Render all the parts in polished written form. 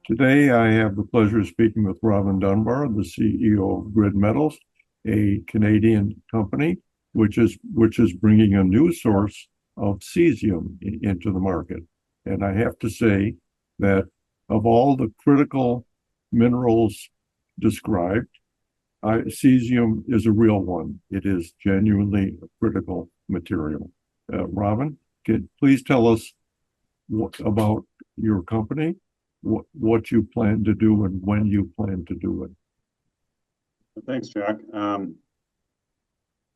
Today, I have the pleasure of speaking with Robin Dunbar, the CEO of Grid Metals, a Canadian company which is bringing a new source of cesium into the market. And I have to say that of all the critical minerals described, cesium is a real one. It is genuinely a critical material. Robin, please tell us about your company, what you plan to do, and when you plan to do it. Thanks, Jack.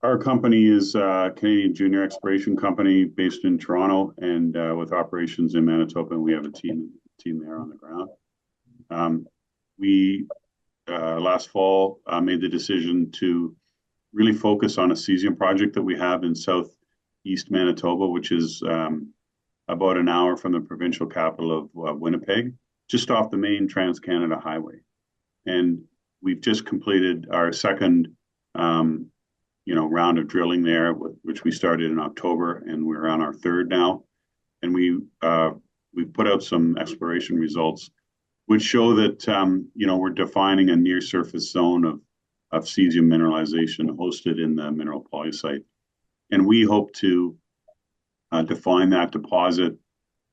Our company is a Canadian junior exploration company based in Toronto and with operations in Manitoba, and we have a team there on the ground. We last fall made the decision to really focus on a cesium project that we have in southeast Manitoba, which is about an hour from the provincial capital of Winnipeg, just off the main Trans-Canada Highway. And we've just completed our second round of drilling there, which we started in October, and we're on our third now. And we put out some exploration results which show that we're defining a near surface zone of cesium mineralization hosted in the mineral pollucite. And we hope to define that deposit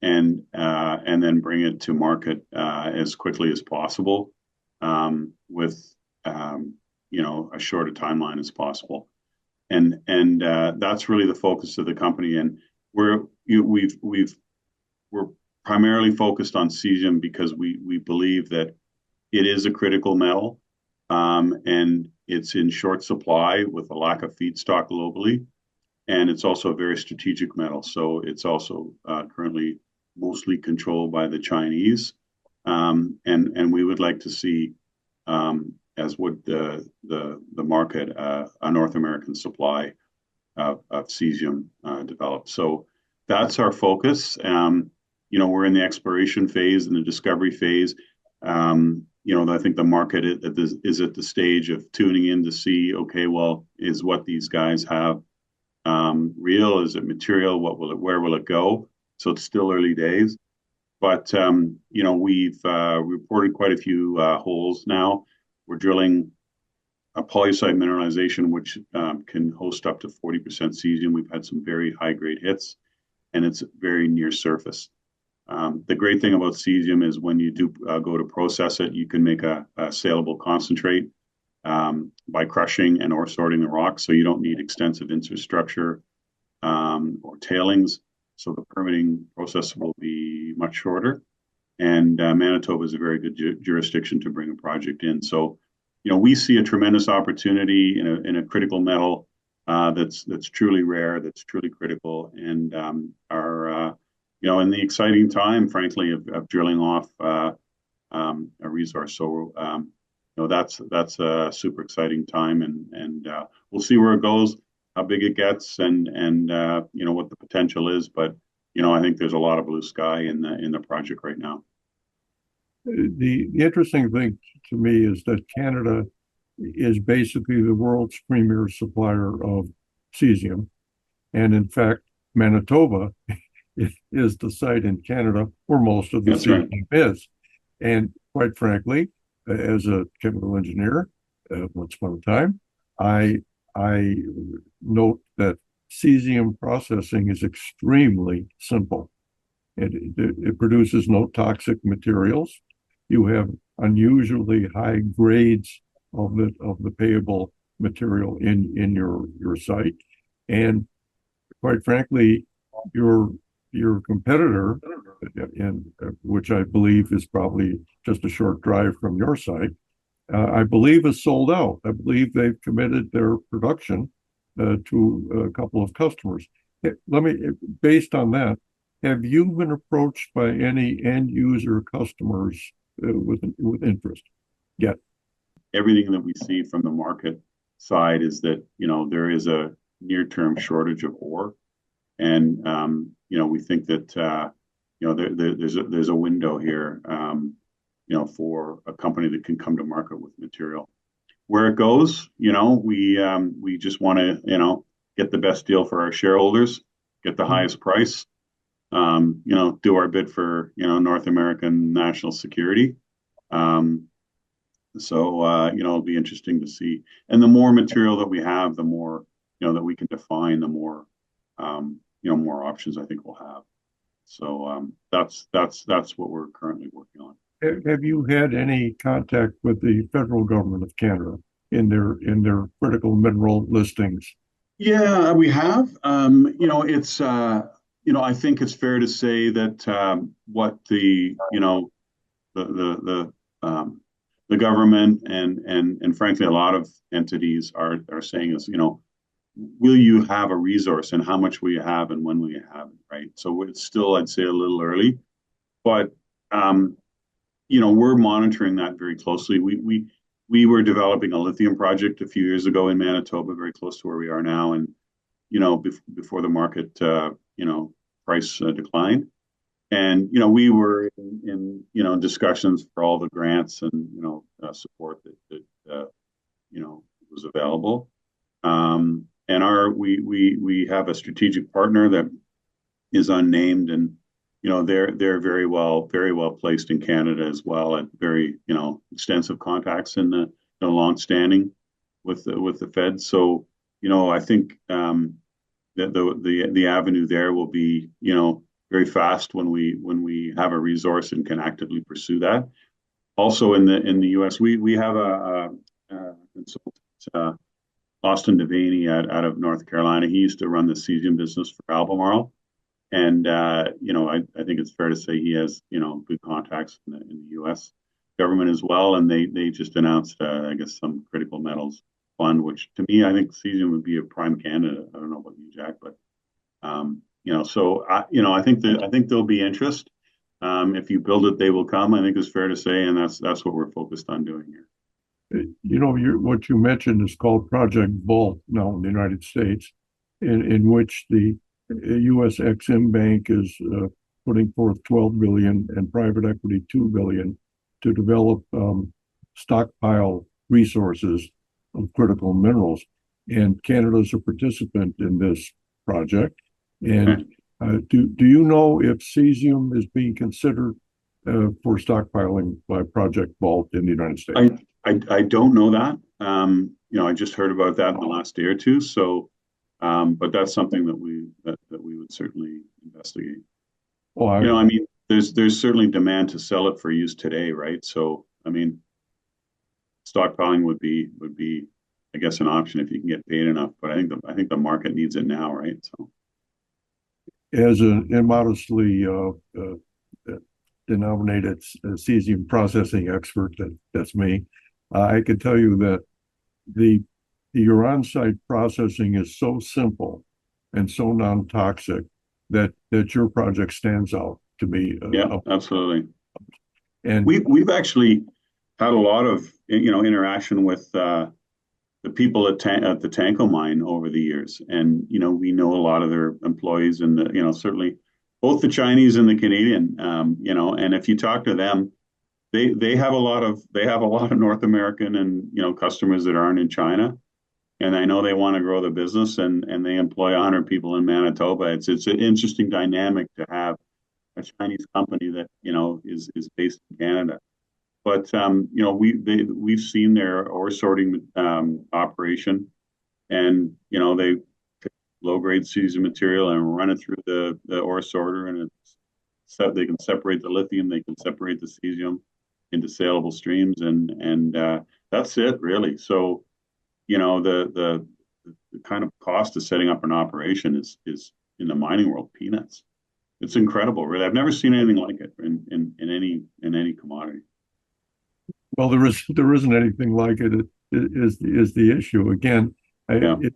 and then bring it to market as quickly as possible with as short a timeline as possible. And that's really the focus of the company. And we're primarily focused on cesium because we believe that it is a critical metal, and it's in short supply with a lack of feedstock globally. And it's also a very strategic metal. So it's also currently mostly controlled by the Chinese. And we would like to see, as would the market, a North American supply of cesium developed. So that's our focus. We're in the exploration phase and the discovery phase. I think the market is at the stage of tuning in to see, okay, well, is what these guys have real? Is it material? Where will it go? So it's still early days. But, we've reported quite a few holes now. We're drilling a pollucite mineralization, which can host up to 40% cesium. We've had some very high-grade hits, and it's very near surface. The great thing about cesium is when you do go to process it, you can make a saleable concentrate by crushing and or sorting the rock. So you don't need extensive infrastructure or tailings. So the permitting process will be much shorter. And Manitoba is a very good jurisdiction to bring a project in. So, we see a tremendous opportunity in a critical metal that's truly rare, that's truly critical, and are in the exciting time, frankly, of drilling off a resource. So that's a super exciting time, and we'll see where it goes, how big it gets, and what the potential is. But I think there's a lot of blue sky in the project right now. The interesting thing to me is that Canada is basically the world's premier supplier of cesium. And in fact, Manitoba is the site in Canada where most of the cesium is. And quite frankly, as a chemical engineer, once upon a time, I note that cesium processing is extremely simple. It produces no toxic materials. You have unusually high grades of the payable material in your site, and quite frankly, your competitor, which I believe is probably just a short drive from your site, I believe is sold out. I believe they've committed their production to a couple of customers. Based on that, have you been approached by any end user customers with interest yet? Everything that we see from the market side is that there is a near-term shortage of ore, and we think that there's a window here, for a company that can come to market with material. Where it goes, we just want to get the best deal for our shareholders. get the highest price, do our bit for, North American national security. It'll be interesting to see. And the more material that we have, the more, that we can define, the more, more options I think we'll have. So that's what we're currently working on. Have you had any contact with the federal government of Canada in their critical mineral listings? Yeah, we have. It's I think it's fair to say that what the government and frankly a lot of entities are saying is, will you have a resource and how much will you have and when will you have it, right? So it's still, I'd say, a little early, but we're monitoring that very closely. We were developing a lithium project a few years ago in Manitoba, very close to where we are now, and before the market price declined, and we were in discussions for all the grants and support that was available. And we have a strategic partner that is unnamed, and they're very well placed in Canada as well, at very extensive contacts in the long-standing with the Fed. So I think that the avenue there will be very fast when we have a resource and can actively pursue that. Also in the U.S., we have a consultant, Austin Devaney out of North Carolina. He used to run the Cesium business for Albemarle. And I think it's fair to say he has good contacts in the U.S. government as well. And they just announced I guess some critical metals fund, which to me I think Cesium would be a prime candidate. I don't know about you, Jack, but so I think there'll be interest. If you build it, they will come. I think it's fair to say, and that's what we're focused on doing here. What you mentioned is called Project Vault now in the United States, in which the U.S. Exim Bank is putting forth $12 billion and private equity $2 billion to develop stockpile resources of critical minerals. And Canada is a participant in this project. And do you know if cesium is being considered for stockpiling by Project Vault in the United States? I don't know that. I just heard about that in the last day or two. So. But that's something that we would certainly investigate. Oh, I mean, there's certainly demand to sell it for use today, right? So, I mean, stockpiling would be, I guess, an option if you can get paid enough. But I think the market needs it now, right? So, as an immodestly denominated cesium processing expert, that's me. I can tell you that your on-site processing is so simple and so non-toxic that your project stands out to me. Yeah, absolutely. And we've actually had a lot of interaction with the people at the Tanko mine over the years, and we know a lot of their employees, and certainly both the Chinese and the Canadian. And if you talk to them, they have a lot of North American and customers that aren't in China. And I know they want to grow the business, and they employ 100 people in Manitoba. It's an interesting dynamic to have a Chinese company that is based in Canada. But we've seen their ore sorting operation, and they take low-grade cesium material and run it through the ore sorter, and they can separate the lithium, they can separate the cesium into saleable streams, and that's it really. So. The kind of cost of setting up an operation is in the mining world peanuts. It's incredible, really. I've never seen anything like it in any commodity. Well, there isn't anything like it. Is the issue again? I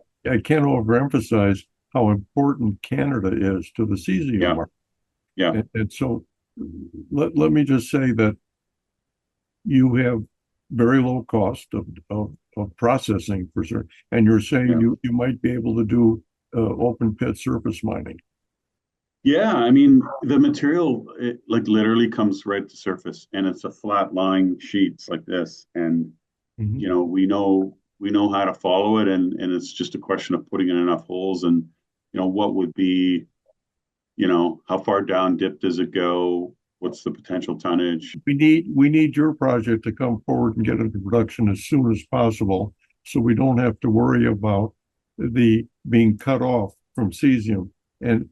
can't overemphasize how important Canada is to the cesium market. Yeah. And so let me just say that you have very low cost of processing for certain, and you're saying you might be able to do open pit surface mining. Yeah, I mean the material literally comes right to surface, and it's a flat lying sheets like this, and we know how to follow it, and it's just a question of putting in enough holes, and what would be how far down dip does it go? What's the potential tonnage? We need your project to come forward and get into production as soon as possible, so we don't have to worry about the being cut off from cesium. And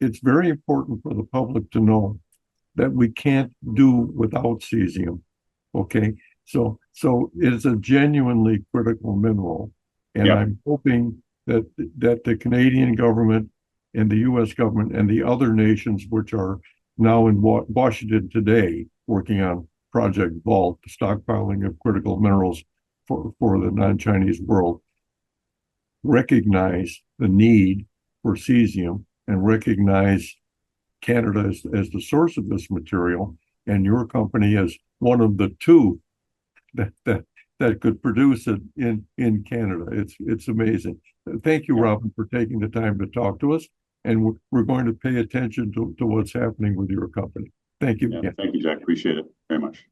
it's very important for the public to know that we can't do without cesium. Okay, so it's a genuinely critical mineral, and Yeah. I'm hoping that the Canadian government and the U.S. government and the other nations which are now in Washington today working on Project Vault, the stockpiling of critical minerals for the non-Chinese world, recognize the need for cesium and recognize Canada as the source of this material, and your company as one of the two that could produce it in Canada. It's amazing. Thank you, Robin, for taking the time to talk to us, and we're going to pay attention to what's happening with your company. Thank you Yeah. again. Thank you, Jack. Appreciate it very much.